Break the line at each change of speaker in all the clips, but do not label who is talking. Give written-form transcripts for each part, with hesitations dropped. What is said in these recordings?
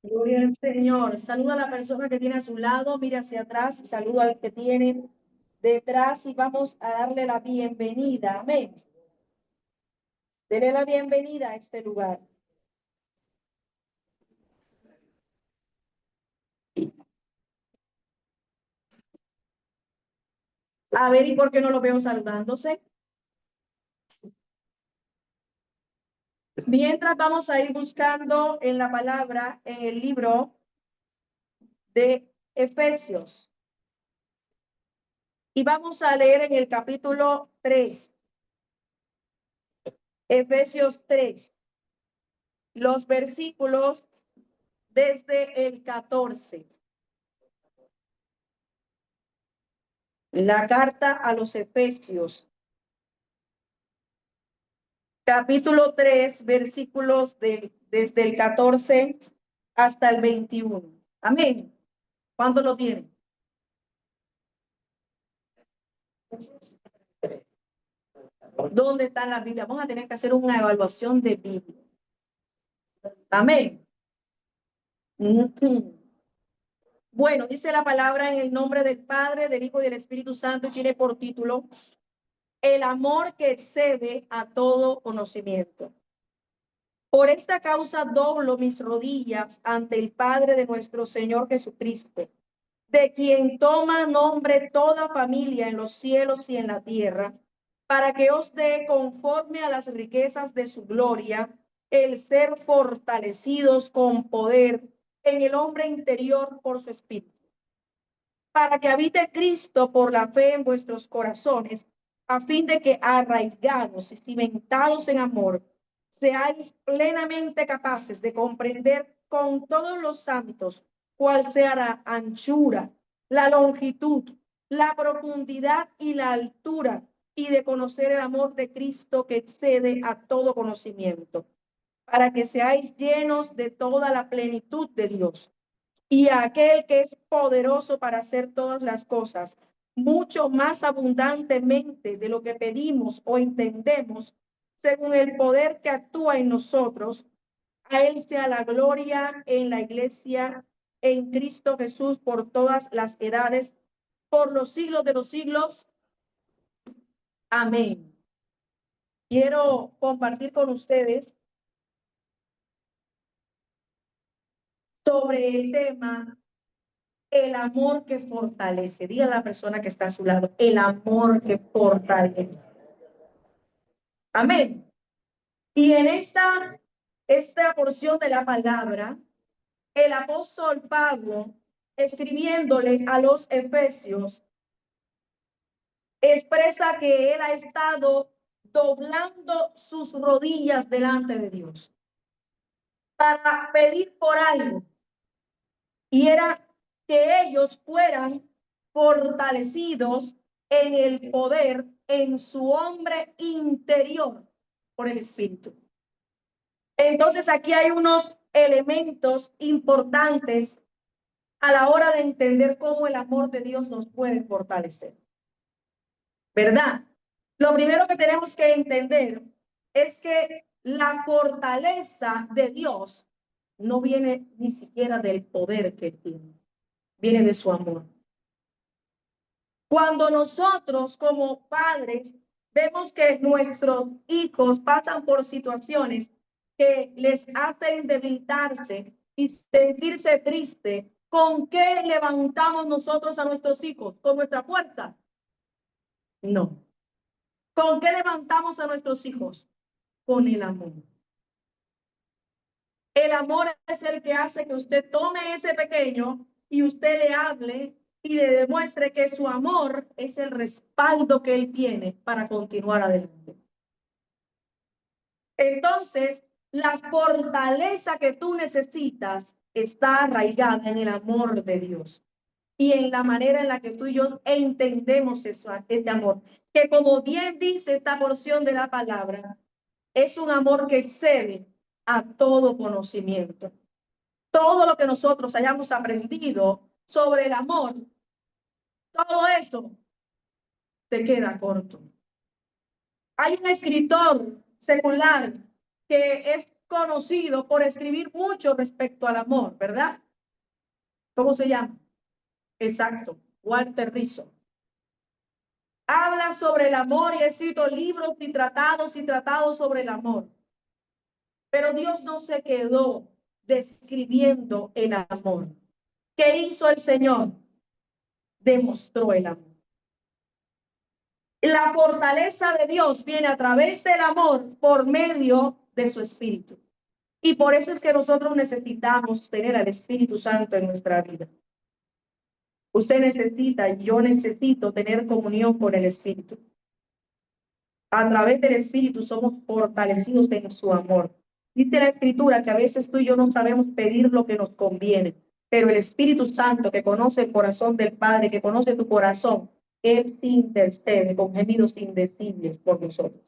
Gloria al Señor. Saluda a la persona que tiene a su lado, mira hacia atrás, saluda al que tiene detrás y vamos a darle la bienvenida. Amén. Dele la bienvenida a este lugar. A ver, ¿y por qué no lo veo saludándose? Mientras vamos a ir buscando en la palabra, en el libro de Efesios. Y vamos a leer en el capítulo 3, Efesios 3, los versículos desde el 14. La carta a los Efesios, capítulo 3, versículos desde el 14 hasta el 21. Amén. ¿Cuándo lo tienen? ¿Dónde está la Biblia? Vamos a tener que hacer una evaluación de Biblia. Amén. Bueno, dice la palabra en el nombre del Padre, del Hijo y del Espíritu Santo y tiene por título el amor que excede a todo conocimiento. Por esta causa doblo mis rodillas ante el Padre de nuestro Señor Jesucristo, de quien toma nombre toda familia en los cielos y en la tierra, para que os dé conforme a las riquezas de su gloria, el ser fortalecidos con poder en el hombre interior por su espíritu, para que habite Cristo por la fe en vuestros corazones, a fin de que arraigados y cimentados en amor, seáis plenamente capaces de comprender con todos los santos cuál sea la anchura, la longitud, la profundidad y la altura, y de conocer el amor de Cristo que excede a todo conocimiento, para que seáis llenos de toda la plenitud de Dios. Y a aquel que es poderoso para hacer todas las cosas, mucho más abundantemente de lo que pedimos o entendemos, según el poder que actúa en nosotros, a él sea la gloria en la iglesia, en Cristo Jesús, por todas las edades, por los siglos de los siglos. Amén. Quiero compartir con ustedes sobre el tema el amor que fortalece. Diga a la persona que está a su lado, el amor que fortalece. Amén. Y en esta porción de la palabra, el apóstol Pablo, escribiéndole a los Efesios, expresa que él ha estado doblando sus rodillas delante de Dios para pedir por algo. Y era que ellos fueran fortalecidos en el poder, en su hombre interior por el Espíritu. Entonces aquí hay unos elementos importantes a la hora de entender cómo el amor de Dios nos puede fortalecer. ¿Verdad? Lo primero que tenemos que entender es que la fortaleza de Dios no viene ni siquiera del poder que tiene, viene de su amor. Cuando nosotros como padres vemos que nuestros hijos pasan por situaciones que les hacen debilitarse y sentirse triste, ¿con qué levantamos nosotros a nuestros hijos? ¿Con nuestra fuerza? No. ¿Con qué levantamos a nuestros hijos? Con el amor. El amor es el que hace que usted tome ese pequeño y usted le hable y le demuestre que su amor es el respaldo que él tiene para continuar adelante. Entonces, la fortaleza que tú necesitas está arraigada en el amor de Dios y en la manera en la que tú y yo entendemos eso, ese amor, que como bien dice esta porción de la palabra, es un amor que excede a todo conocimiento. Todo lo que nosotros hayamos aprendido sobre el amor, todo eso te queda corto. Hay un escritor secular que es conocido por escribir mucho respecto al amor, ¿verdad? ¿Cómo se llama? Exacto, Walter Rizzo. Habla sobre el amor y ha escrito libros y tratados sobre el amor. Pero Dios no se quedó describiendo el amor. ¿Qué hizo el Señor? Demostró el amor. La fortaleza de Dios viene a través del amor por medio de su Espíritu. Y por eso es que nosotros necesitamos tener al Espíritu Santo en nuestra vida. Usted necesita, yo necesito tener comunión con el Espíritu. A través del Espíritu somos fortalecidos en su amor. Dice la Escritura que a veces tú y yo no sabemos pedir lo que nos conviene, pero el Espíritu Santo que conoce el corazón del Padre, que conoce tu corazón, Él sí intercede con gemidos indecibles por nosotros.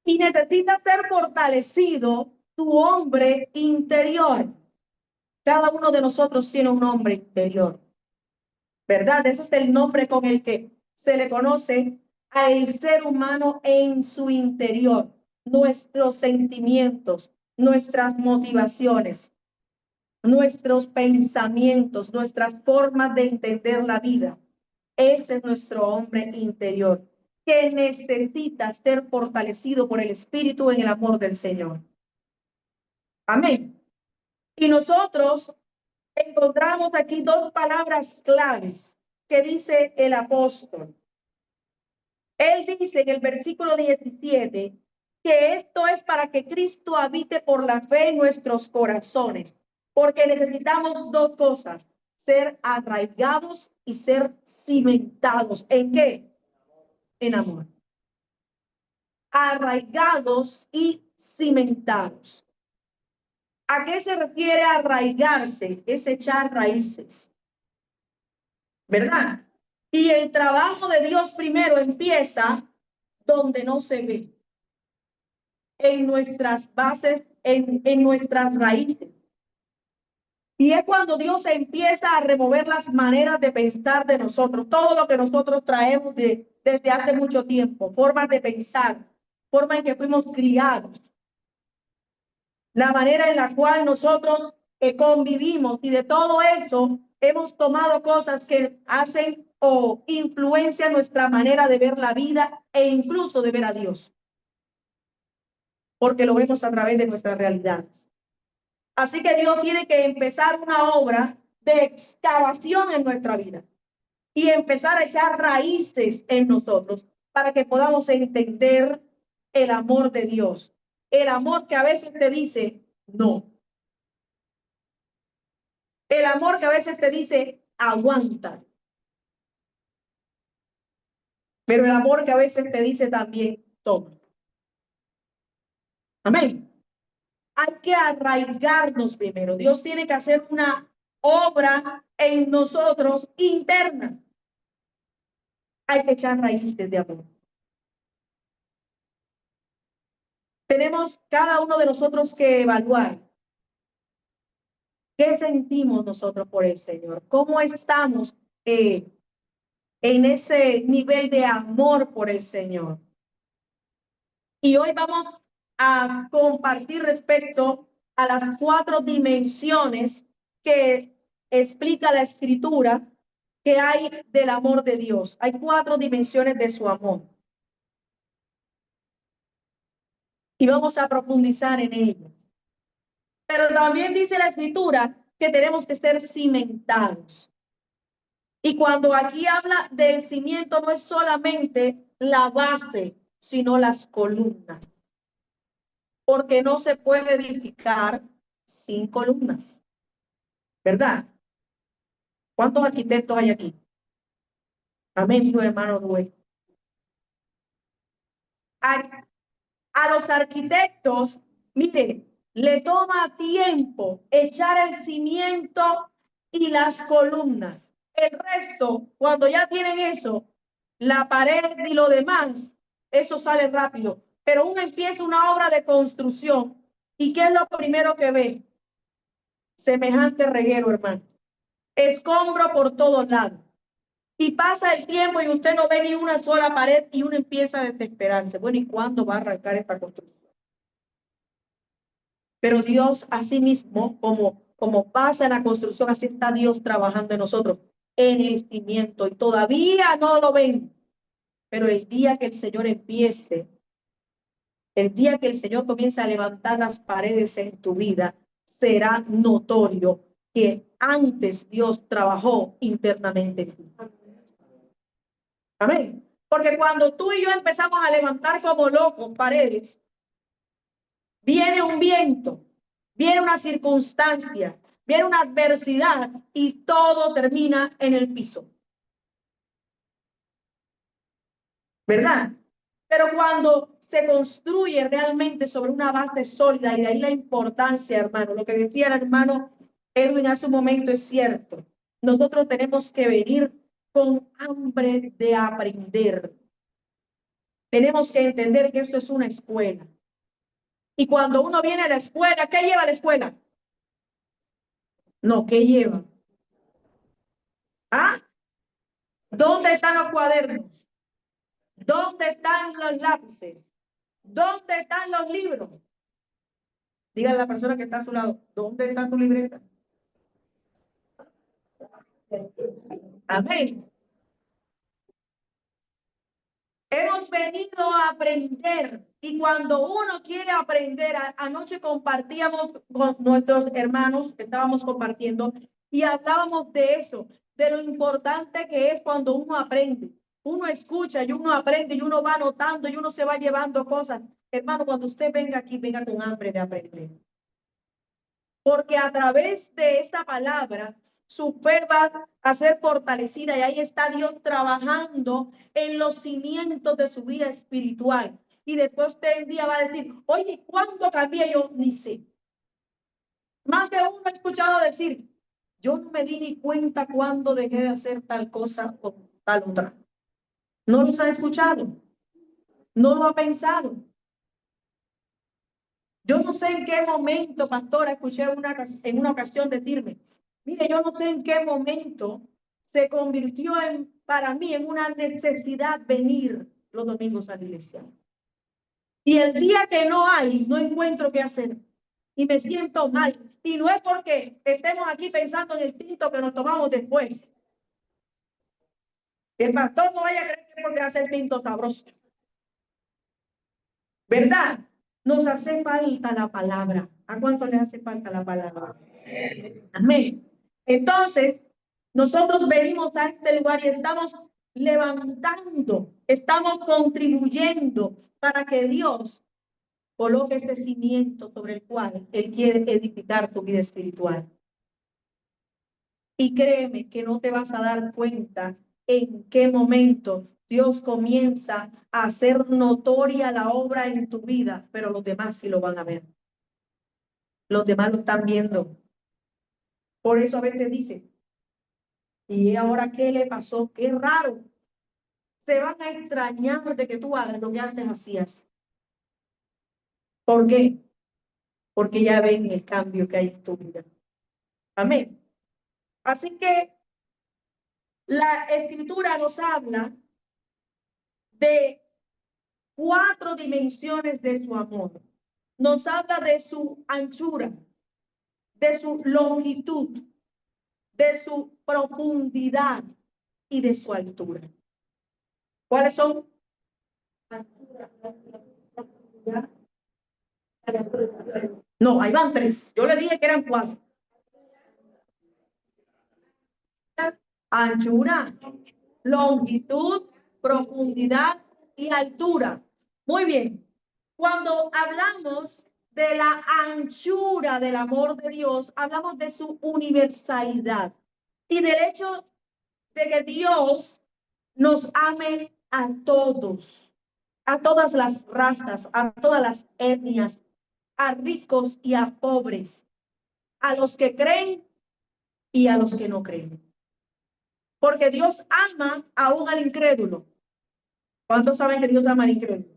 Y necesita ser fortalecido tu hombre interior. Cada uno de nosotros tiene un hombre interior, ¿verdad? Ese es el nombre con el que se le conoce al ser humano en su interior, nuestros sentimientos, nuestras motivaciones, nuestros pensamientos, nuestras formas de entender la vida. Ese es nuestro hombre interior, que necesita ser fortalecido por el Espíritu en el amor del Señor. Amén. Y nosotros encontramos aquí dos palabras claves que dice el apóstol. Él dice en el versículo 17 que esto es para que Cristo habite por la fe en nuestros corazones, porque necesitamos dos cosas: ser arraigados y ser cimentados. ¿En qué? En amor. Arraigados y cimentados. ¿A qué se refiere arraigarse? Es echar raíces, ¿verdad? Y el trabajo de Dios primero empieza donde no se ve, en nuestras bases, en nuestras raíces. Y es cuando Dios empieza a remover las maneras de pensar de nosotros, todo lo que nosotros traemos desde hace mucho tiempo, formas de pensar, forma en que fuimos criados, la manera en la cual nosotros convivimos, y de todo eso hemos tomado cosas que hacen o influencian nuestra manera de ver la vida e incluso de ver a Dios, porque lo vemos a través de nuestras realidades. Así que Dios tiene que empezar una obra de excavación en nuestra vida y empezar a echar raíces en nosotros para que podamos entender el amor de Dios. El amor que a veces te dice no. El amor que a veces te dice aguanta. Pero el amor que a veces te dice también toma. Amén. Hay que arraigarnos primero. Dios tiene que hacer una obra en nosotros interna. Hay que echar raíces de amor. Tenemos cada uno de nosotros que evaluar qué sentimos nosotros por el Señor, cómo estamos en ese nivel de amor por el Señor. Y hoy vamos a compartir respecto a las 4 dimensiones que explica la Escritura que hay del amor de Dios. Hay 4 dimensiones de su amor. Y vamos a profundizar en ellas. Pero también dice la Escritura que tenemos que ser cimentados. Y cuando aquí habla del cimiento, no es solamente la base, sino las columnas. Porque no se puede edificar sin columnas, ¿verdad? ¿Cuántos arquitectos hay aquí? Amén, dijo hermano Rubén. A los arquitectos, miren, le toma tiempo echar el cimiento y las columnas. El resto, cuando ya tienen eso, la pared y lo demás, eso sale rápido. Pero uno empieza una obra de construcción, ¿y qué es lo primero que ve? Semejante reguero, hermano. Escombro por todos lados. Y pasa el tiempo y usted no ve ni una sola pared y uno empieza a desesperarse. Bueno, ¿y cuándo va a arrancar esta construcción? Pero Dios, asimismo, como pasa en la construcción, así está Dios trabajando en nosotros, en el cimiento. Y todavía no lo ven. Pero el día que el Señor empiece, el día que el Señor comience a levantar las paredes en tu vida, será notorio que antes Dios trabajó internamente en ti. Amén. Porque cuando tú y yo empezamos a levantar como locos paredes, viene un viento, viene una circunstancia, viene una adversidad y todo termina en el piso. ¿Verdad? Pero cuando se construye realmente sobre una base sólida, y de ahí la importancia, hermano, lo que decía el hermano Edwin hace un momento es cierto. Nosotros tenemos que venir con hambre de aprender. Tenemos que entender que esto es una escuela. Y cuando uno viene a la escuela, ¿qué lleva a la escuela? No, ¿qué lleva? ¿Ah? ¿Dónde están los cuadernos? ¿Dónde están los lápices? ¿Dónde están los libros? Dígale a la persona que está a su lado, ¿dónde está tu libreta? Amén. Hemos venido a aprender, y cuando uno quiere aprender, anoche compartíamos con nuestros hermanos que estábamos compartiendo y hablábamos de eso, de lo importante que es cuando uno aprende. Uno escucha y uno aprende y uno va anotando y uno se va llevando cosas. Hermano, cuando usted venga aquí, venga con hambre de aprender. Porque a través de esa palabra, su fe va a ser fortalecida y ahí está Dios trabajando en los cimientos de su vida espiritual. Y después usted un día va a decir, oye, ¿cuándo cambié? Yo ni sé. Más de uno ha escuchado decir, yo no me di ni cuenta cuándo dejé de hacer tal cosa o tal otra. No los ha escuchado, no lo ha pensado. Yo no sé en qué momento, pastora, escuché en una ocasión decirme, mire, yo no sé en qué momento se convirtió para mí en una necesidad venir los domingos a la iglesia. Y el día que no hay, no encuentro qué hacer. Y me siento mal. Y no es porque estemos aquí pensando en el tinto que nos tomamos después. El pastor no vaya a creer que porque hace el tinto sabroso. ¿Verdad? Nos hace falta la palabra. ¿A cuánto le hace falta la palabra? Amén. Entonces, nosotros venimos a este lugar y estamos levantando, estamos contribuyendo para que Dios coloque ese cimiento sobre el cual Él quiere edificar tu vida espiritual. Y créeme que no te vas a dar cuenta en qué momento Dios comienza a hacer notoria la obra en tu vida, pero los demás sí lo van a ver. Los demás lo están viendo. Por eso a veces dice, ¿y ahora qué le pasó? Qué raro. Se van a extrañar de que tú hagas lo que antes hacías. ¿Por qué? Porque ya ven el cambio que hay en tu vida. Amén. Así que la escritura nos habla de 4 dimensiones de su amor. Nos habla de su anchura, de su longitud, de su profundidad y de su altura. ¿Cuáles son? No, ahí van 3. Yo le dije que eran 4. Anchura, longitud, profundidad y altura. Muy bien. Cuando hablamos de la anchura del amor de Dios, hablamos de su universalidad y del hecho de que Dios nos ame a todos, a todas las razas, a todas las etnias, a ricos y a pobres, a los que creen y a los que no creen. Porque Dios ama aún al incrédulo. ¿Cuántos saben que Dios ama al incrédulo?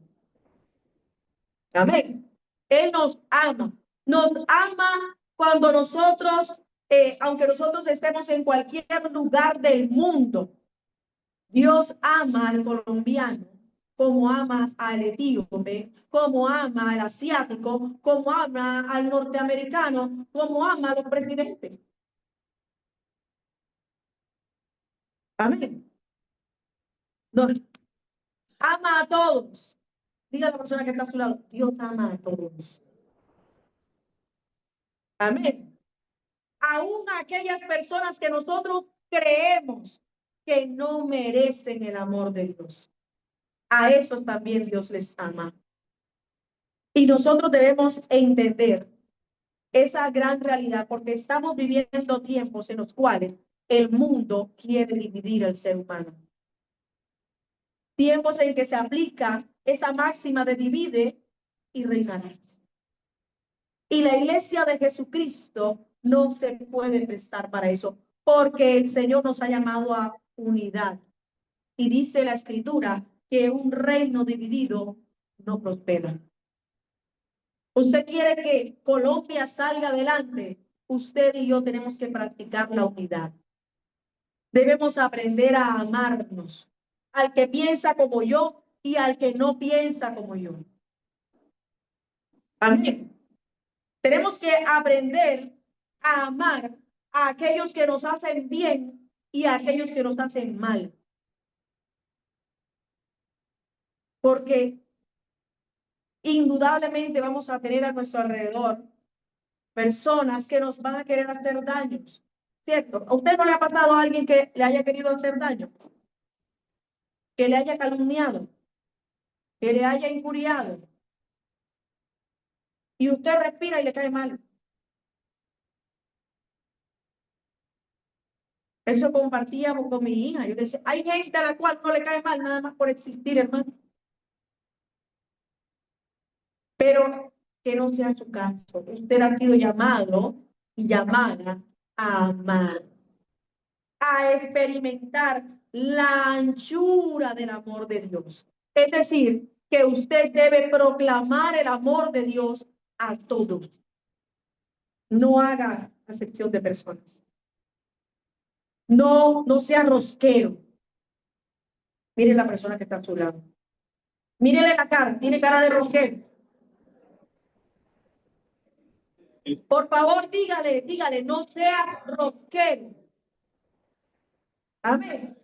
Amén. Él nos ama. Nos ama cuando nosotros, aunque nosotros estemos en cualquier lugar del mundo, Dios ama al colombiano como ama al etíope, como ama al asiático, como ama al norteamericano, como ama a los presidentes. Amén. No, ama a todos. Diga a la persona que está a su lado, Dios ama a todos. Amén. Aún aquellas personas que nosotros creemos que no merecen el amor de Dios. A eso también Dios les ama. Y nosotros debemos entender esa gran realidad porque estamos viviendo tiempos en los cuales el mundo quiere dividir al ser humano. Tiempos en que se aplica esa máxima de divide y reinarás. Y la iglesia de Jesucristo no se puede prestar para eso, porque el Señor nos ha llamado a unidad. Y dice la Escritura que un reino dividido no prospera. Usted quiere que Colombia salga adelante, usted y yo tenemos que practicar la unidad. Debemos aprender a amarnos, al que piensa como yo y al que no piensa como yo. Amén. Tenemos que aprender a amar a aquellos que nos hacen bien y a aquellos que nos hacen mal. Porque indudablemente vamos a tener a nuestro alrededor personas que nos van a querer hacer daños, ¿cierto? ¿A usted no le ha pasado a alguien que le haya querido hacer daño? Que le haya calumniado, que le haya injuriado, y usted respira y le cae mal. Eso compartíamos con mi hija. Yo le decía, hay gente a la cual no le cae mal nada más por existir, hermano. Pero que no sea su caso. Usted ha sido llamado y llamada a amar, a experimentar la anchura del amor de Dios. Es decir, que usted debe proclamar el amor de Dios a todos. No haga acepción de personas. No sea rosquero. Mire la persona que está a su lado. Mírele la cara, tiene cara de rosquero. Por favor, dígale, no sea rosquero. Amén.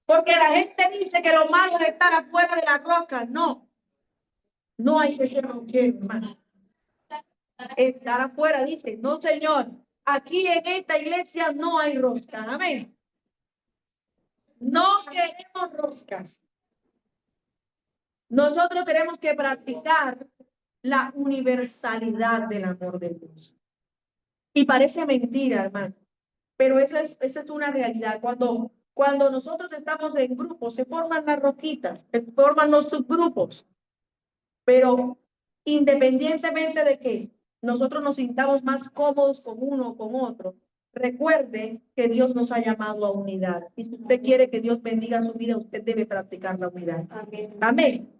Porque la gente dice que lo malo es estar afuera de la rosca. No, no hay que ser rosquero, hermano. Estar afuera, dice, no, señor. Aquí en esta iglesia no hay rosca. Amén. No queremos roscas. Nosotros tenemos que practicar la universalidad del amor de Dios. Y parece mentira, hermano, pero esa es una realidad. Cuando nosotros estamos en grupos, se forman las roquitas, se forman los subgrupos, pero independientemente de que nosotros nos sintamos más cómodos con uno o con otro, recuerde que Dios nos ha llamado a unidad. Y si usted quiere que Dios bendiga su vida, usted debe practicar la unidad. Amén. Amén.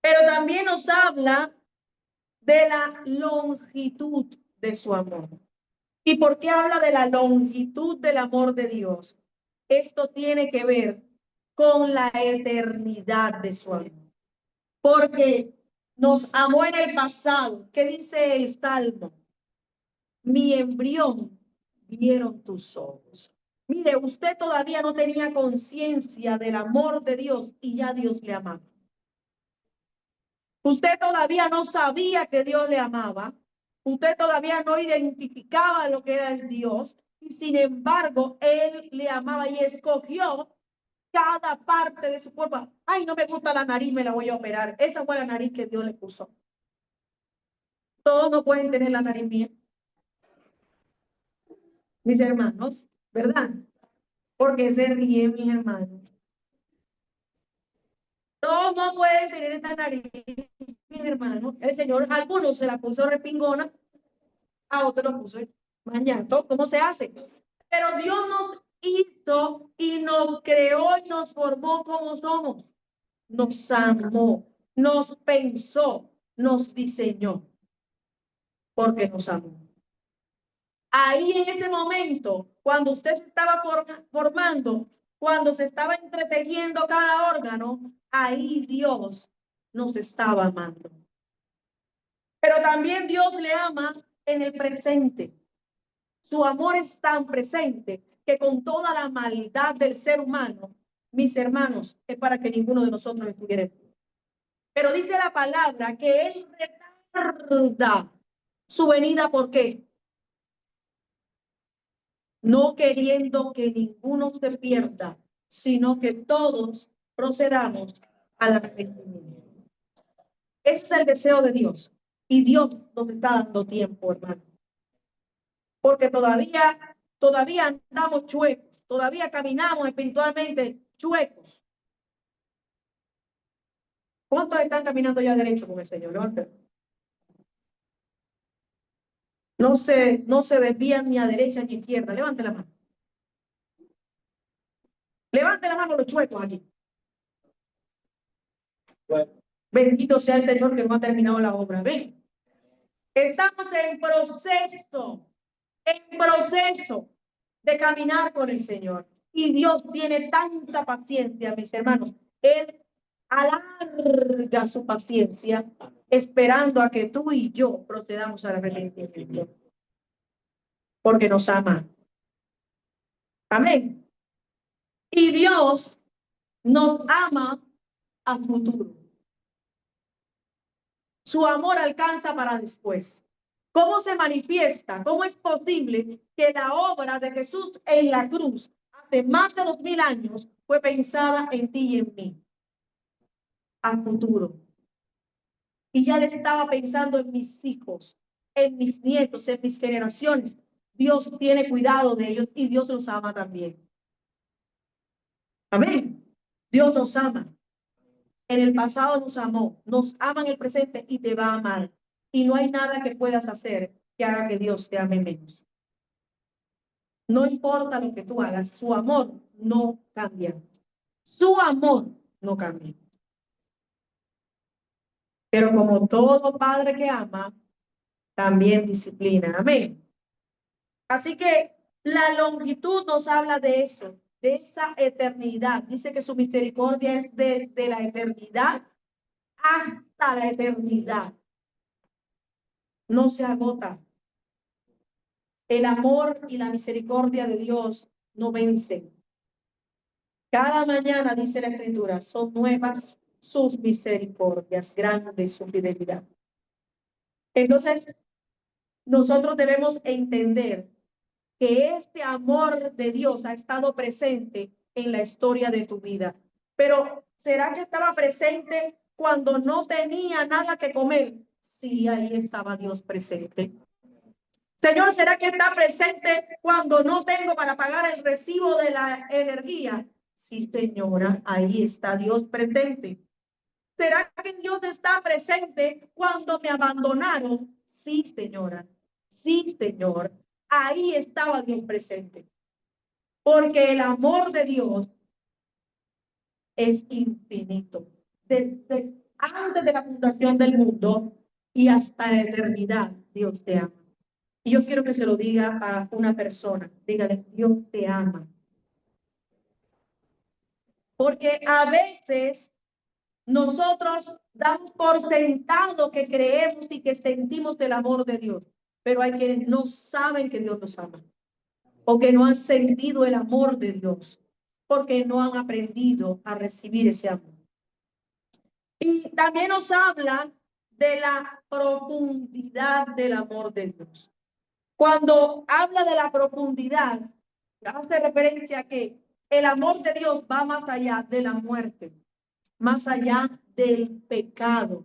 Pero también nos habla de la longitud de su amor. ¿Y por qué habla de la longitud del amor de Dios? Esto tiene que ver con la eternidad de su amor. Porque nos amó en el pasado. ¿Qué dice el Salmo? Mi embrión vieron tus ojos. Mire, usted todavía no tenía conciencia del amor de Dios y ya Dios le amaba. Usted todavía no sabía que Dios le amaba. Usted todavía no identificaba lo que era el Dios. Y sin embargo, Él le amaba y escogió cada parte de su cuerpo. Ay, no me gusta la nariz, me la voy a operar. Esa fue la nariz que Dios le puso. Todos no pueden tener la nariz bien, mis hermanos, ¿verdad? Porque se ríen, mis hermanos. Todos no pueden tener esta nariz, mis hermanos. El Señor, a algunos se la puso repingona, a otros lo puso mañana. ¿Cómo se hace? Pero Dios nos hizo y nos creó y nos formó como somos. Nos amó, nos pensó, nos diseñó, porque nos amó. Ahí en ese momento, cuando usted se estaba formando, cuando se estaba entretejiendo cada órgano, ahí Dios nos estaba amando. Pero también Dios le ama en el presente. Su amor es tan presente que con toda la maldad del ser humano, mis hermanos, es para que ninguno de nosotros estuviera. Pero dice la palabra que Él retarda su venida. ¿Por qué? No queriendo que ninguno se pierda, sino que todos procedamos al arrepentimiento. Ese es el deseo de Dios. Y Dios nos está dando tiempo, hermano. Porque todavía andamos chuecos, todavía caminamos espiritualmente chuecos. ¿Cuántos están caminando ya derecho con el Señor? Levanten. No se desvían ni a derecha ni a izquierda. Levante la mano. Levante la mano los chuecos aquí. Bueno. Bendito sea el Señor que no ha terminado la obra. Ven. Estamos en proceso de caminar con el Señor. Y Dios tiene tanta paciencia, mis hermanos. Él alarga su paciencia, esperando a que tú y yo procedamos al arrepentimiento. Porque nos ama. Amén. Y Dios nos ama a futuro. Su amor alcanza para después. ¿Cómo se manifiesta? ¿Cómo es posible que la obra de Jesús en la cruz hace más de 2000 años fue pensada en ti y en mí? A futuro. Y ya le estaba pensando en mis hijos, en mis nietos, en mis generaciones. Dios tiene cuidado de ellos y Dios los ama también. Amén. Dios nos ama. En el pasado nos amó, nos ama en el presente y te va a amar. Y no hay nada que puedas hacer que haga que Dios te ame menos. No importa lo que tú hagas, su amor no cambia. Su amor no cambia. Pero como todo padre que ama, también disciplina. Amén. Así que la longitud nos habla de eso, de esa eternidad. Dice que su misericordia es desde la eternidad hasta la eternidad. No se agota. El amor y la misericordia de Dios no vencen. Cada mañana, dice la Escritura, son nuevas sus misericordias, grande su fidelidad. Entonces, nosotros debemos entender que este amor de Dios ha estado presente en la historia de tu vida. Pero, ¿será que estaba presente cuando no tenía nada que comer? Sí, ahí estaba Dios presente. Señor, ¿será que está presente cuando no tengo para pagar el recibo de la energía? Sí, señora, ahí está Dios presente. ¿Será que Dios está presente cuando me abandonaron? Sí, señora. Sí, Señor. Ahí estaba Dios presente. Porque el amor de Dios es infinito. Desde antes de la fundación del mundo y hasta la eternidad, Dios te ama. Y yo quiero que se lo diga a una persona. Dígale, Dios te ama. Porque a veces nosotros damos por sentado que creemos y que sentimos el amor de Dios. Pero hay quienes no saben que Dios los ama. O que no han sentido el amor de Dios. Porque no han aprendido a recibir ese amor. Y también nos habla de la profundidad del amor de Dios. Cuando habla de la profundidad, hace referencia a que el amor de Dios va más allá de la muerte, más allá del pecado,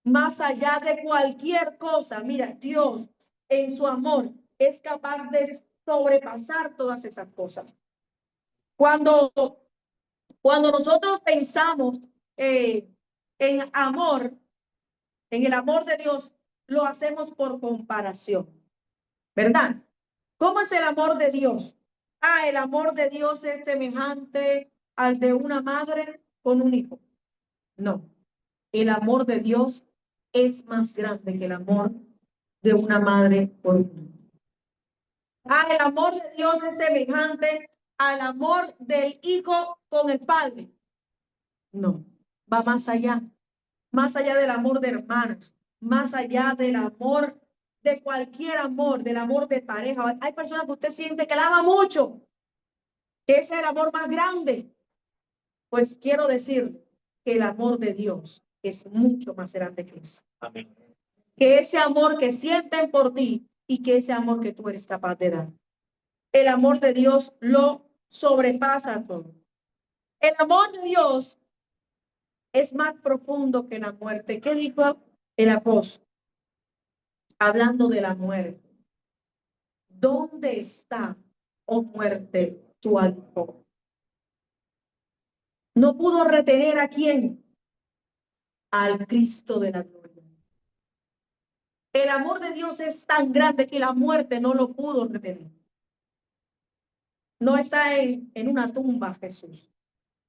más allá de cualquier cosa. Mira, Dios en su amor es capaz de sobrepasar todas esas cosas. Cuando nosotros pensamos en amor, en el amor de Dios, lo hacemos por comparación, ¿verdad? ¿Cómo es el amor de Dios? Ah, el amor de Dios es semejante al de una madre con un hijo. No, el amor de Dios es más grande que el amor de una madre por un hijo. Ah, el amor de Dios es semejante al amor del Hijo con el Padre. No, va más allá del amor de hermanos, más allá del amor, de cualquier amor, del amor de pareja. Hay personas que usted siente que la ama mucho, que ese es el amor más grande. Pues quiero decir que el amor de Dios es mucho más grande que eso. Amén. Que ese amor que sienten por ti y que ese amor que tú eres capaz de dar. El amor de Dios lo sobrepasa todo. El amor de Dios es más profundo que la muerte. ¿Qué dijo el apóstol? Hablando de la muerte. ¿Dónde está, oh muerte, tu aguijón? No pudo retener a quién, al Cristo de la gloria. El amor de Dios es tan grande que la muerte no lo pudo retener. No está en una tumba Jesús.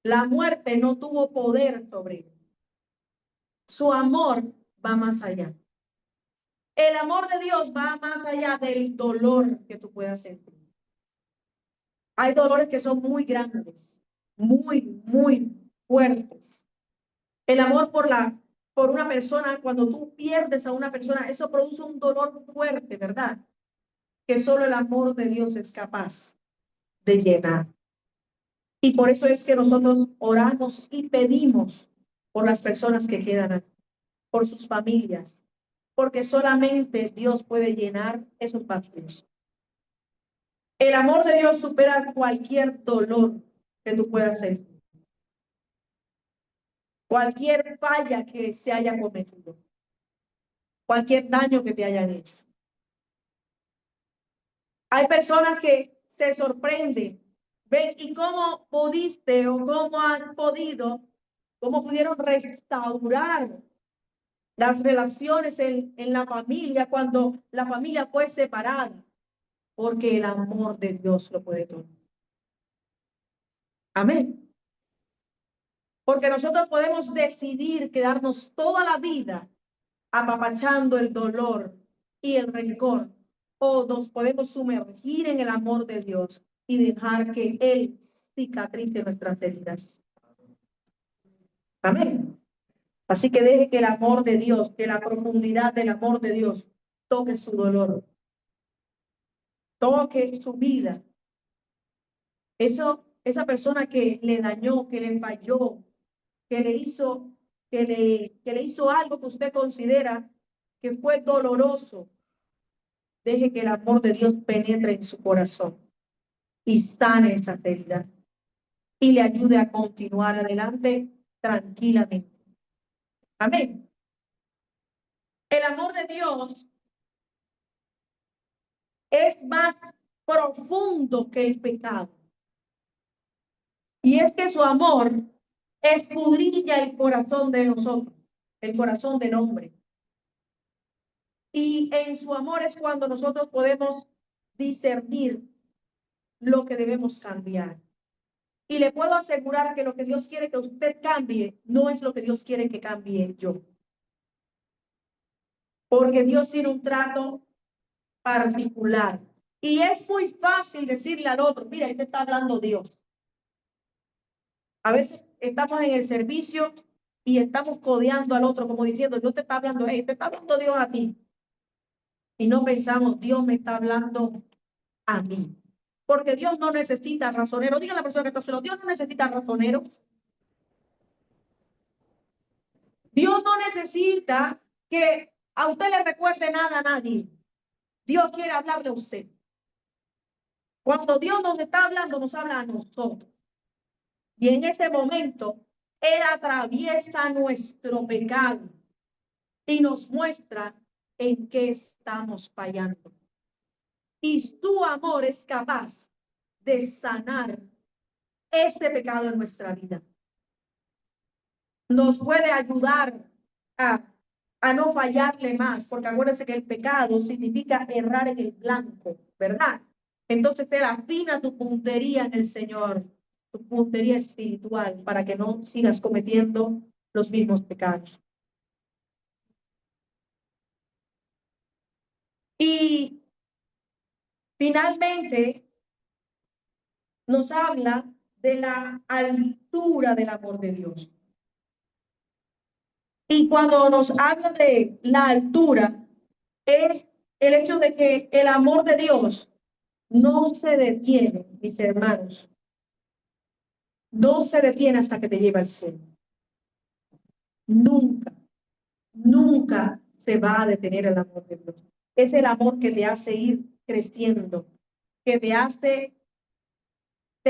La muerte no tuvo poder sobre él. Su amor va más allá. El amor de Dios va más allá del dolor que tú puedas sentir. Hay dolores que son muy grandes, muy fuertes. El amor por una persona, cuando tú pierdes a una persona, eso produce un dolor fuerte, ¿verdad? Que solo el amor de Dios es capaz de llenar. Y por eso es que nosotros oramos y pedimos por las personas que quedan aquí, por sus familias, porque solamente Dios puede llenar esos vacíos. El amor de Dios supera cualquier dolor que tú puedas sentir, cualquier falla que se haya cometido, cualquier daño que te hayan hecho. Hay personas que se sorprenden, ven, ¿y cómo pudiste o cómo has podido, cómo pudieron restaurar las relaciones en la familia cuando la familia fue separada? Porque el amor de Dios lo puede todo. Amén. Porque nosotros podemos decidir quedarnos toda la vida apapachando el dolor y el rencor, o nos podemos sumergir en el amor de Dios y dejar que Él cicatrice nuestras heridas. Amén. Así que deje que el amor de Dios, que la profundidad del amor de Dios toque su dolor, toque su vida. Esa persona que le dañó, que le falló, que le hizo, que le hizo algo que usted considera que fue doloroso, deje que el amor de Dios penetre en su corazón y sane esa heridas y le ayude a continuar adelante tranquilamente. Amén. El amor de Dios es más profundo que el pecado. Y es que su amor escudriña el corazón de nosotros, el corazón del hombre. Y en su amor es cuando nosotros podemos discernir lo que debemos cambiar. Y le puedo asegurar que lo que Dios quiere que usted cambie no es lo que Dios quiere que cambie yo. Porque Dios tiene un trato particular. Y es muy fácil decirle al otro, mira, ahí te está hablando Dios. A veces estamos en el servicio y estamos codeando al otro como diciendo, Dios te está hablando, hey, te está hablando Dios a ti. Y no pensamos, Dios me está hablando a mí. Porque Dios no necesita razonero. Diga a la persona que está solo, Dios no necesita razonero. Dios no necesita que a usted le recuerde nada a nadie. Dios quiere hablarle a usted. Cuando Dios nos está hablando, nos habla a nosotros. Y en ese momento, Él atraviesa nuestro pecado y nos muestra en qué estamos fallando. Y su amor es capaz de sanar ese pecado en nuestra vida. Nos puede ayudar a no fallarle más, porque acuérdense que el pecado significa errar en el blanco, ¿verdad? Entonces Él afina tu puntería en el Señor, tu puntería espiritual, para que no sigas cometiendo los mismos pecados. Y finalmente, nos habla de la altura del amor de Dios. Y cuando nos habla de la altura, es el hecho de que el amor de Dios no se detiene, mis hermanos, no se detiene hasta que te lleva al cielo. Nunca, nunca se va a detener el amor de Dios. Es el amor que te hace ir creciendo, que te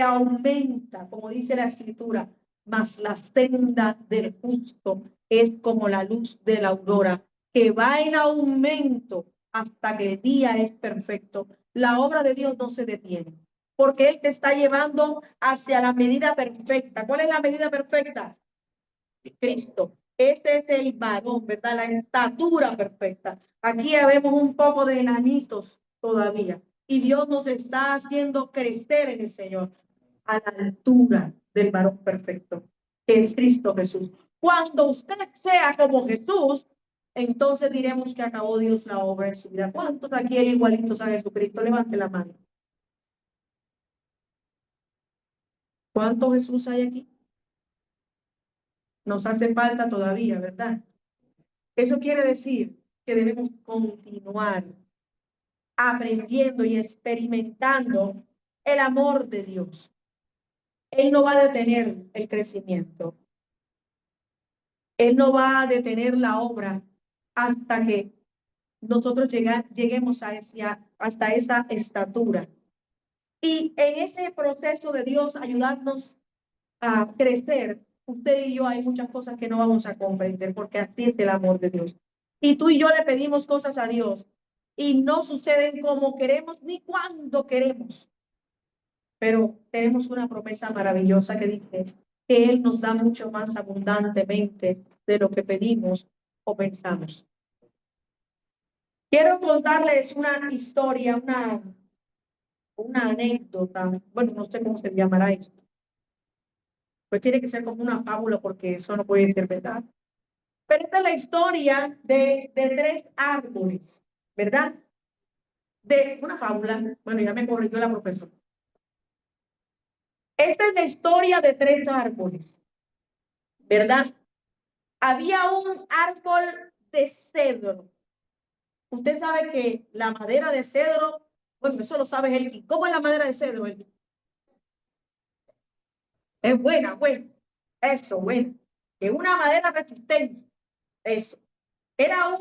aumenta, como dice la escritura, mas la senda del justo es como la luz de la aurora, que va en aumento hasta que el día es perfecto. La obra de Dios no se detiene, porque Él te está llevando hacia la medida perfecta. ¿Cuál es la medida perfecta? Cristo. Ese es el varón, ¿verdad? La estatura perfecta. Aquí vemos un poco de enanitos todavía. Y Dios nos está haciendo crecer en el Señor a la altura del varón perfecto, que es Cristo Jesús. Cuando usted sea como Jesús, entonces diremos que acabó Dios la obra en su vida. ¿Cuántos aquí hay igualitos a Jesucristo? Levante la mano. ¿Cuántos Jesús hay aquí? Nos hace falta todavía, ¿verdad? Eso quiere decir que debemos continuar aprendiendo y experimentando el amor de Dios. Él no va a detener el crecimiento. Él no va a detener la obra hasta que nosotros lleguemos hasta esa estatura. Y en ese proceso de Dios ayudarnos a crecer, usted y yo hay muchas cosas que no vamos a comprender porque así es el amor de Dios. Y tú y yo le pedimos cosas a Dios y no suceden como queremos ni cuando queremos. Pero tenemos una promesa maravillosa que dice que Él nos da mucho más abundantemente de lo que pedimos o pensamos. Quiero contarles una historia, una anécdota. Bueno, no sé cómo se llamará esto. Pues tiene que ser como una fábula porque eso no puede ser verdad. Pero esta es la historia de tres árboles, ¿verdad? De una fábula. Bueno, ya me corrigió la profesora. Esta es la historia de tres árboles, ¿verdad? Había un árbol de cedro. Usted sabe que la madera de cedro, bueno, eso lo sabe Elkin. ¿Cómo es la madera de cedro, Elkin? Es buena, bueno. Eso, bueno. Es una madera resistente. Eso. Era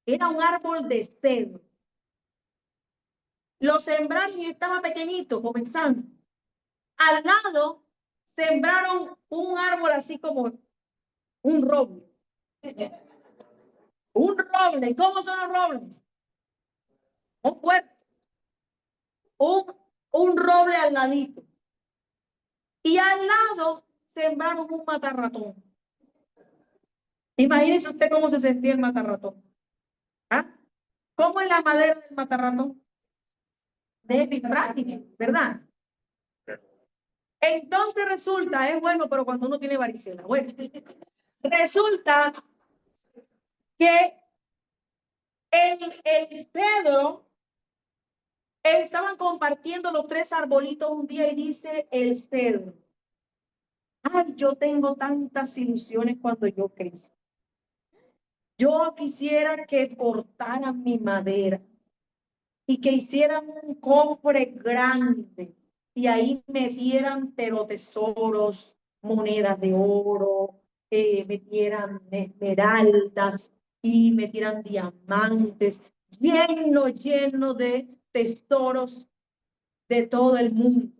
era un árbol de cedro. Lo sembraron y estaba pequeñito, comenzando. Al lado sembraron un árbol así como un roble. Un roble. ¿Cómo son los robles? Un fuerte. Un, un roble al ladito. Y al lado sembraron un matarratón. Imagínese usted cómo se sentía el matarratón. ¿Ah? ¿Cómo es la madera del matarratón? Débil, frágil, ¿verdad? Entonces resulta, es bueno, pero cuando uno tiene varicela. Bueno, resulta que el cedro estaban compartiendo los tres arbolitos un día y dice el cedro: ay, yo tengo tantas ilusiones cuando yo crezca. Yo quisiera que cortaran mi madera y que hicieran un cofre grande y ahí metieran pero tesoros, monedas de oro, metieran esmeraldas y metieran diamantes, lleno de tesoros de todo el mundo.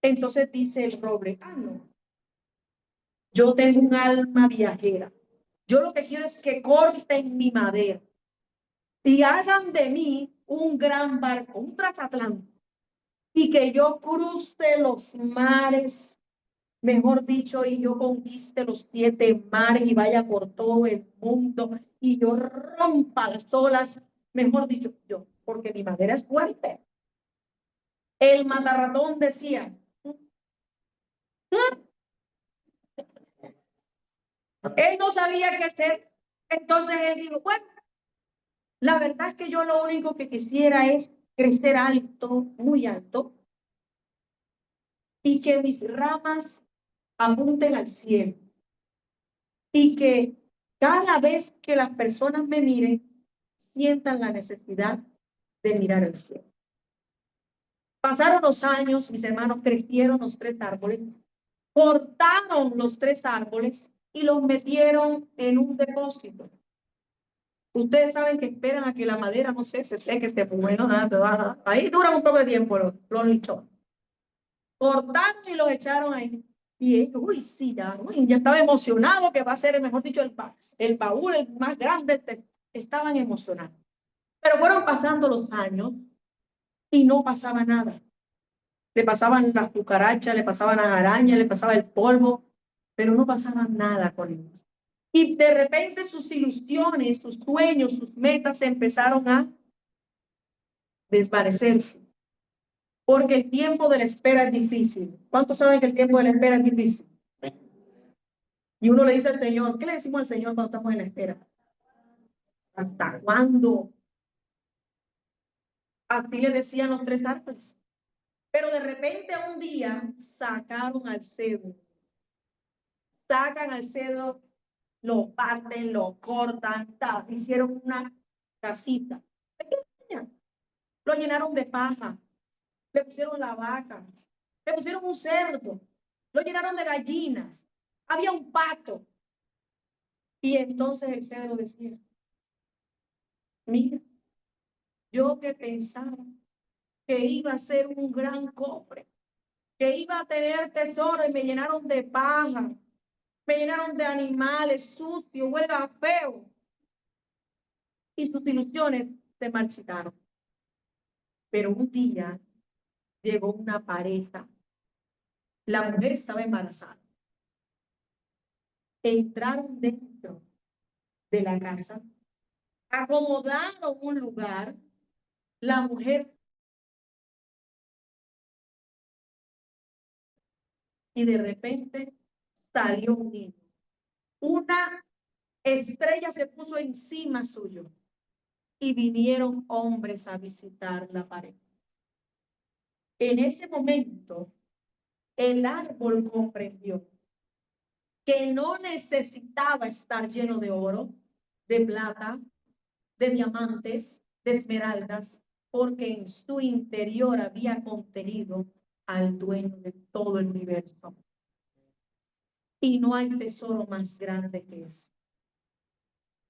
Entonces dice el roble: ah, no, yo tengo un alma viajera. Yo lo que quiero es que corten mi madera y hagan de mí un gran barco, un transatlántico, y que yo cruce los mares, mejor dicho, y yo conquiste los 7 mares y vaya por todo el mundo y yo rompa las olas, mejor dicho, yo, porque mi madera es fuerte. El matarratón decía: él no sabía qué hacer. Entonces él dijo: bueno, la verdad es que yo lo único que quisiera es crecer alto, muy alto, y que mis ramas apunten al cielo, y que cada vez que las personas me miren, sientan la necesidad de mirar al cielo. Pasaron los años, mis hermanos, crecieron los 3 árboles, cortaron los 3 árboles y los metieron en un depósito. Ustedes saben que esperan a que la madera, no sé, se seque, esté bueno, nada, ahí duran un poco de tiempo los lichones. Cortaron y los echaron ahí. Y ellos, uy, sí, ya estaba emocionado que va a ser, mejor dicho, el baúl el más grande. Estaban emocionados. Pero fueron pasando los años y no pasaba nada. Le pasaban las cucarachas, le pasaban las arañas, le pasaba el polvo, pero no pasaba nada con ellos. Y de repente sus ilusiones, sus sueños, sus metas empezaron a desvanecerse. Porque el tiempo de la espera es difícil. ¿Cuántos saben que el tiempo de la espera es difícil? Y uno le dice al Señor, ¿qué le decimos al Señor cuando estamos en la espera? ¿Hasta cuándo? Así le decían los 3 árboles. Pero de repente un día sacaron al cedro. Sacan al cedro, lo parten, lo cortan, hicieron una casita pequeña. Lo llenaron de paja, le pusieron la vaca, le pusieron un cerdo, lo llenaron de gallinas, había un pato. Y entonces el cedro decía, mira, yo que pensaba que iba a ser un gran cofre, que iba a tener tesoro y me llenaron de paja, me llenaron de animales sucios, huelga feo. Y sus ilusiones se marchitaron. Pero un día llegó una pareja. La mujer estaba embarazada. Entraron dentro de la casa, acomodaron un lugar. La mujer y de repente salió un niño. Una estrella se puso encima suyo y vinieron hombres a visitar la pareja. En ese momento, el árbol comprendió que no necesitaba estar lleno de oro, de plata, de diamantes, de esmeraldas, porque en su interior había contenido al dueño de todo el universo. Y no hay tesoro más grande que ese.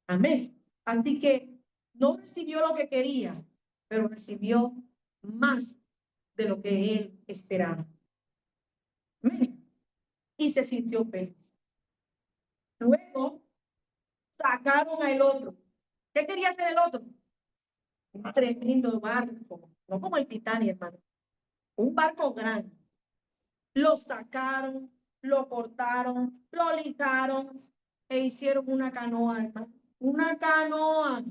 Amén. Así que no recibió lo que quería, pero recibió más de lo que él esperaba. Amén. Y se sintió feliz. Luego sacaron al otro. ¿Qué quería hacer el otro? Un tremendo barco, no como el Titanic, hermano. Un barco grande. Lo sacaron, lo cortaron, lo lijaron e hicieron una canoa, hermano. Una canoa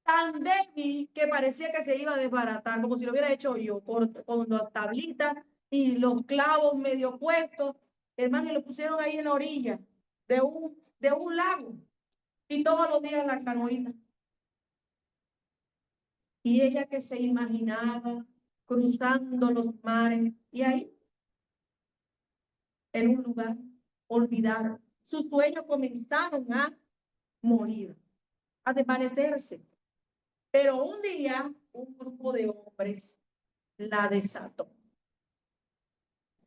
tan débil que parecía que se iba a desbaratar, como si lo hubiera hecho yo, con las tablitas y los clavos medio puestos, hermano, y lo pusieron ahí en la orilla de un lago, y todos los días la canoita. Y ella que se imaginaba cruzando los mares, y ahí, en un lugar olvidado, sus sueños comenzaron a morir, a desvanecerse. Pero un día, un grupo de hombres la desató.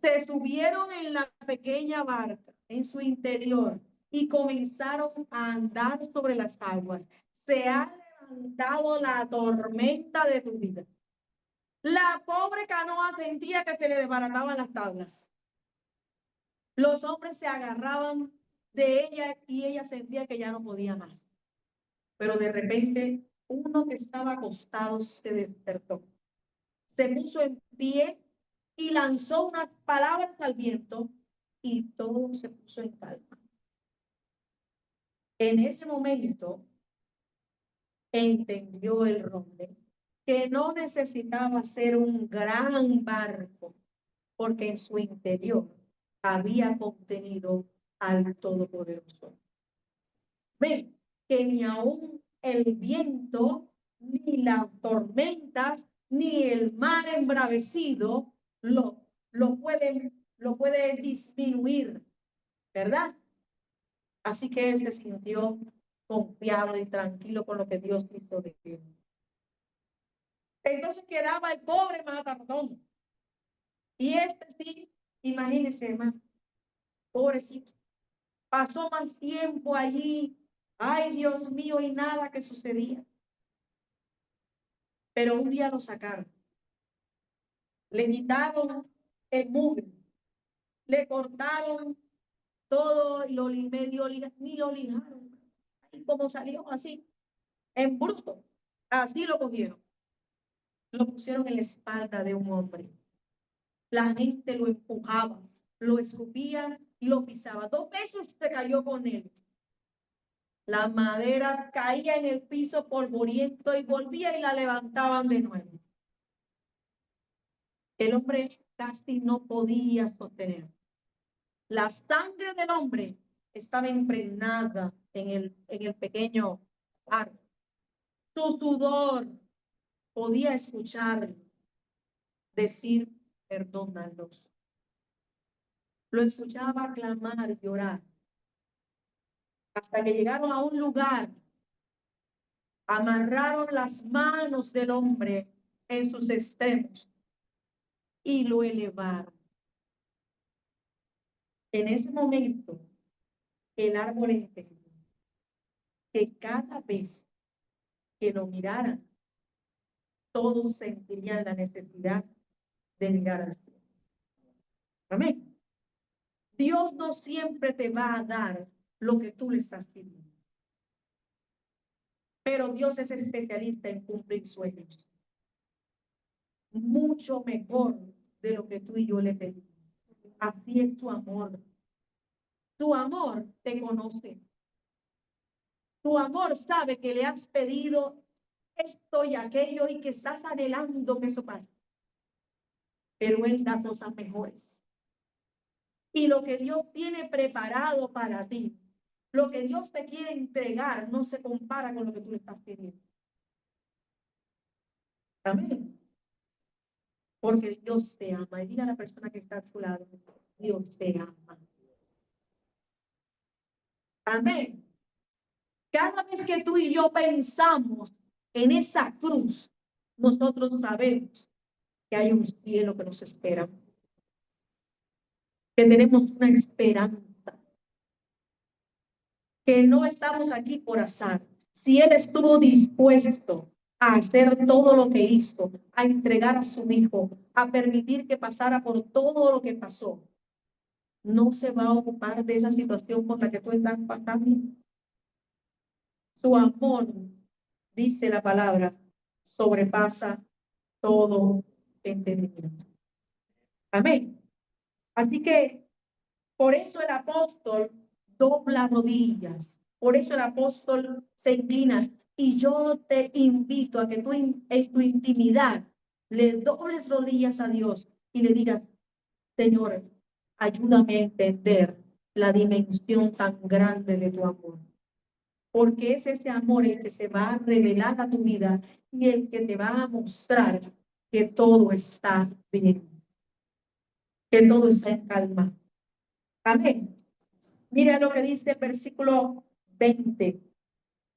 Se subieron en la pequeña barca, en su interior, y comenzaron a andar sobre las aguas. Se ha levantado la tormenta de tu vida. La pobre canoa sentía que se le desbarataban las tablas. Los hombres se agarraban de ella y ella sentía que ya no podía más. Pero de repente, uno que estaba acostado se despertó. Se puso en pie y lanzó unas palabras al viento y todo se puso en calma. En ese momento entendió el hombre que no necesitaba ser un gran barco, porque en su interior había contenido al Todopoderoso. Ven, que ni aún el viento, ni las tormentas, ni el mar embravecido lo puede disminuir, ¿verdad? Así que él se sintió confiado y tranquilo con lo que Dios hizo de él. Entonces quedaba el pobre matardón. Y este sí, imagínense, hermano, pobrecito, pasó más tiempo allí. Ay, Dios mío, y nada que sucedía. Pero un día lo sacaron. Le quitaron el mugre. Le cortaron todo y ni lo lijaron. Y como salió así, en bruto, así lo cogieron. Lo pusieron en la espalda de un hombre. La gente lo empujaba, lo escupía y lo pisaba. 2 veces se cayó con él. La madera caía en el piso polvoriento y volvía y la levantaban de nuevo. El hombre casi no podía sostener. La sangre del hombre estaba impregnada en el pequeño árbol. Su sudor podía escuchar decir, perdónalos. Lo escuchaba clamar y llorar. Hasta que llegaron a un lugar, amarraron las manos del hombre en sus extremos y lo elevaron. En ese momento, el árbol entendió que cada vez que lo miraran, todos sentirían la necesidad de mirar al cielo. Amén. Dios no siempre te va a dar lo que tú le estás pidiendo, pero Dios es especialista en cumplir sueños. Mucho mejor de lo que tú y yo le pedimos. Así es tu amor. Tu amor te conoce. Tu amor sabe que le has pedido esto y aquello y que estás anhelando que eso pase. Pero Él da cosas mejores. Y lo que Dios tiene preparado para ti, lo que Dios te quiere entregar, no se compara con lo que tú le estás pidiendo. Amén. Porque Dios te ama. Y dile a la persona que está a tu lado, Dios te ama. Amén. Cada vez que tú y yo pensamos en esa cruz, nosotros sabemos que hay un cielo que nos espera, que tenemos una esperanza, que no estamos aquí por azar. Si Él estuvo dispuesto a hacer todo lo que hizo, a entregar a su hijo, a permitir que pasara por todo lo que pasó, no se va a ocupar de esa situación por la que tú estás pasando. Su amor, dice la palabra, sobrepasa todo entendimiento. Amén. Así que por eso el apóstol dobla rodillas, por eso el apóstol se inclina. Y yo te invito a que tú en tu intimidad le dobles rodillas a Dios y le digas, Señor, ayúdame a entender la dimensión tan grande de tu amor. Porque es ese amor el que se va a revelar a tu vida y el que te va a mostrar que todo está bien, que todo está en calma. Amén. Mira lo que dice el versículo 20.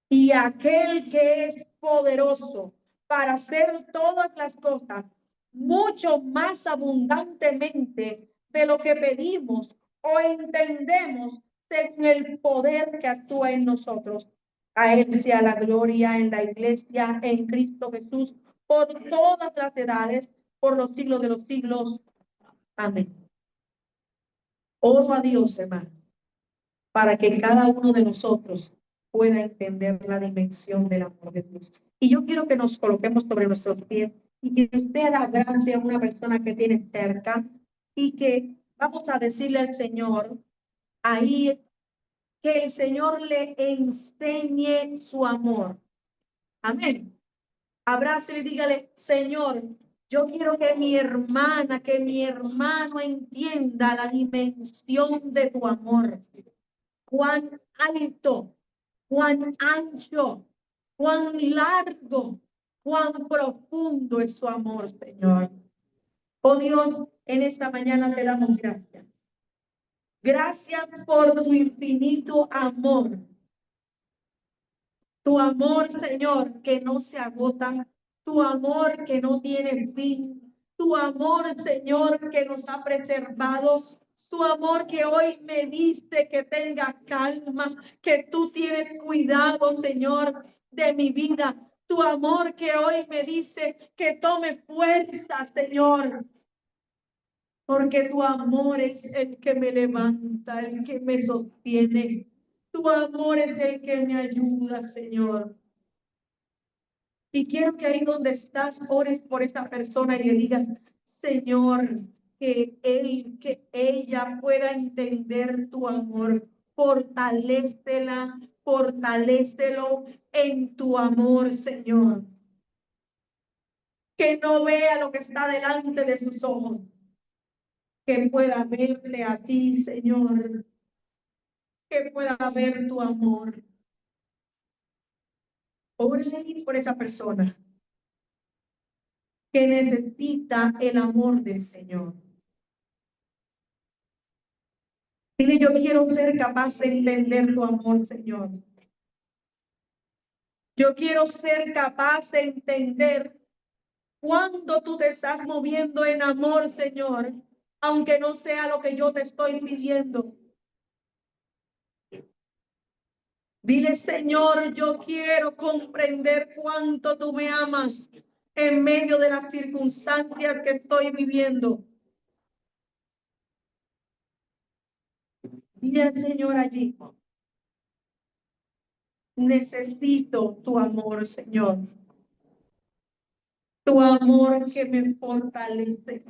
Y aquel que es poderoso para hacer todas las cosas mucho más abundantemente de lo que pedimos o entendemos según el poder que actúa en nosotros. A Él sea la gloria en la iglesia, en Cristo Jesús, por todas las edades, por los siglos de los siglos. Amén. Oro a Dios, hermano, para que cada uno de nosotros pueda entender la dimensión del amor de Dios. Y yo quiero que nos coloquemos sobre nuestros pies y que usted da gracia a una persona que tiene cerca y que vamos a decirle al Señor ahí que el Señor le enseñe su amor. Amén. Abrácele y dígale, Señor, yo quiero que mi hermana, que mi hermano entienda la dimensión de tu amor. Cuán alto, cuán ancho, cuán largo, cuán profundo es su amor, Señor. Oh Dios, en esta mañana te damos gracias. Gracias por tu infinito amor. Tu amor, Señor, que no se agota. Tu amor que no tiene fin. Tu amor, Señor, que nos ha preservado. Tu amor que hoy me diste que tenga calma, que tú tienes cuidado, Señor, de mi vida. Tu amor que hoy me dice que tome fuerza, Señor, porque tu amor es el que me levanta, el que me sostiene. Tu amor es el que me ayuda, Señor. Y quiero que ahí donde estás, ores por esta persona y le digas, Señor, que él, que ella pueda entender tu amor. Fortalécela, fortalécelo en tu amor, Señor. Que no vea lo que está delante de sus ojos, que pueda verte a ti, Señor, que pueda ver tu amor. Ore por esa persona que necesita el amor del Señor. Dile, yo quiero ser capaz de entender tu amor, Señor. Yo quiero ser capaz de entender cuando tú te estás moviendo en amor, Señor, aunque no sea lo que yo te estoy pidiendo. Dile, Señor, yo quiero comprender cuánto tú me amas en medio de las circunstancias que estoy viviendo. Dile al Señor allí, necesito tu amor, Señor. Tu amor que me fortalece.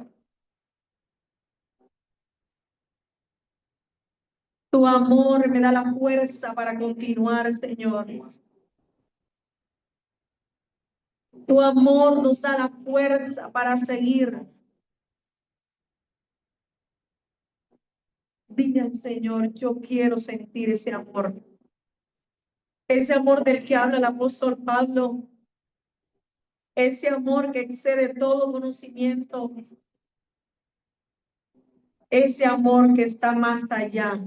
Tu amor me da la fuerza para continuar, Señor. Tu amor nos da la fuerza para seguir. Dile al Señor, yo quiero sentir ese amor. Ese amor del que habla el apóstol Pablo. Ese amor que excede todo conocimiento. Ese amor que está más allá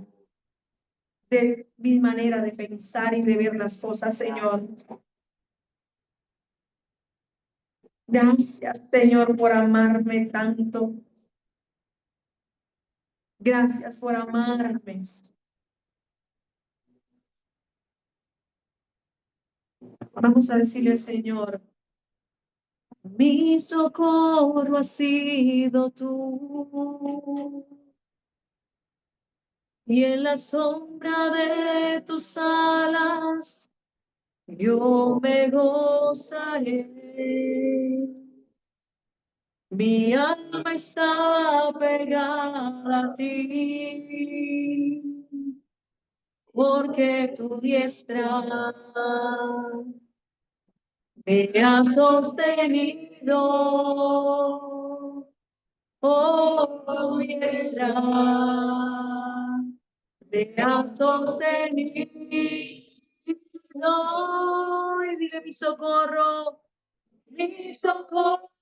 de mi manera de pensar y de ver las cosas, Señor. Gracias, Señor, por amarme tanto. Gracias por amarme. Vamos a decirle, Señor, mi socorro ha sido tú. Y en la sombra de tus alas yo me gozaré. Mi alma está pegada a ti, porque tu diestra me ha sostenido. Oh, tu diestra me ha sostenido. Y dile, mi socorro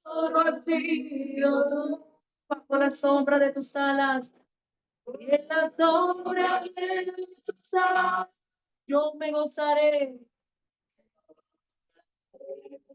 ha sido tú, bajo la sombra de tus alas. Y en la sombra de tus alas yo me gozaré.